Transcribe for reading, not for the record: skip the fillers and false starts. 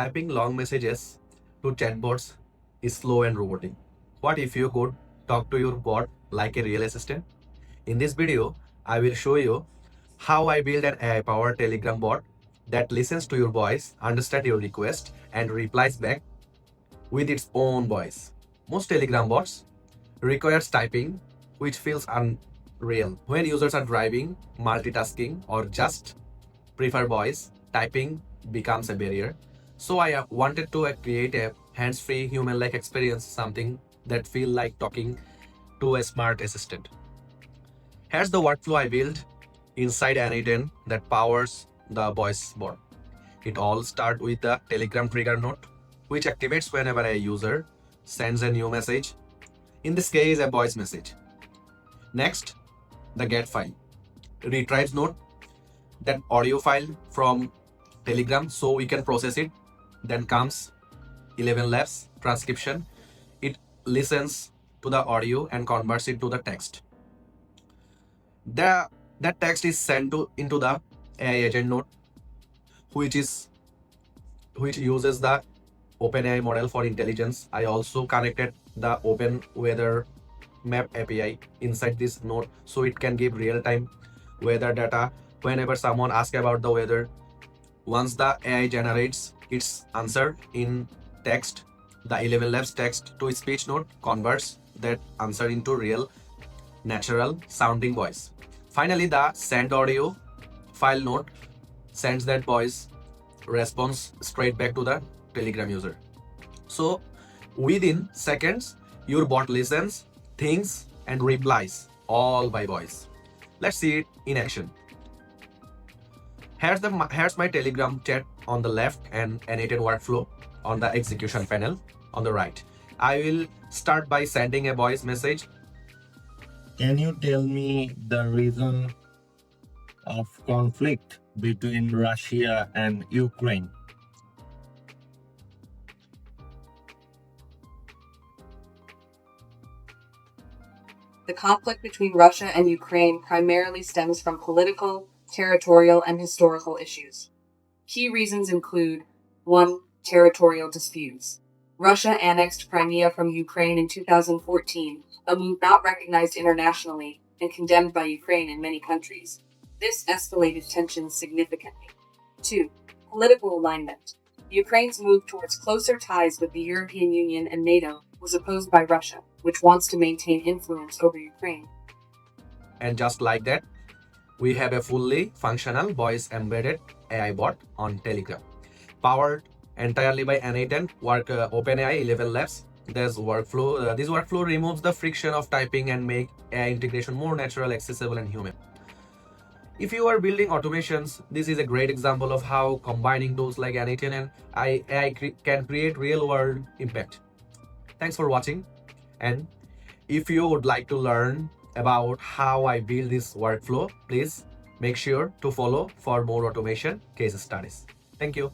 Typing long messages to chatbots is slow and robotic. What if you could talk to your bot like a real assistant? In this video, I will show you how I build an AI-powered Telegram bot that listens to your voice, understands your request, and replies back with its own voice. Most Telegram bots requires typing, which feels unreal. When users are driving, multitasking, or just prefer voice, typing becomes a barrier. So I wanted to create a hands-free human-like experience, something that feel like talking to a smart assistant. Here's the workflow I built inside n8n that powers the voice bot. It all starts with the Telegram trigger note, which activates whenever a user sends a new message, in this case a voice message. Next, the get file retrieves note, that audio file from Telegram so we can process it. Then comes ElevenLabs transcription. It listens to the audio and converts it to the text. That text is sent into the AI agent node, which uses the OpenAI model for intelligence. I also connected the OpenWeatherMap API inside this node so it can give real-time weather data whenever someone asks about the weather. Once the AI generates its answer in text, the ElevenLabs text to speech node converts that answer into real, natural sounding voice. Finally, the send audio file node sends that voice response straight back to the Telegram user. So within seconds, your bot listens, thinks, and replies all by voice. Let's see it in action. Here's my Telegram chat on the left and n8n workflow on the execution panel on the right. I will start by sending a voice message. Can you tell me the reason of conflict between Russia and Ukraine? The conflict between Russia and Ukraine primarily stems from political, territorial, and historical issues. Key reasons include 1. Territorial disputes. Russia annexed Crimea from Ukraine in 2014, a move not recognized internationally and condemned by Ukraine in many countries. This escalated tensions significantly. 2. Political alignment. Ukraine's move towards closer ties with the European Union and NATO was opposed by Russia, which wants to maintain influence over Ukraine. And just like that, we have a fully functional voice embedded AI bot on Telegram, powered entirely by n8n OpenAI ElevenLabs. This workflow removes the friction of typing and make AI integration more natural, accessible, and human. If you are building automations, this is a great example of how combining tools like n8n and AI can create real-world impact. Thanks for watching, and if you would like to learn about how I build this workflow, please make sure to follow for more automation case studies. Thank you.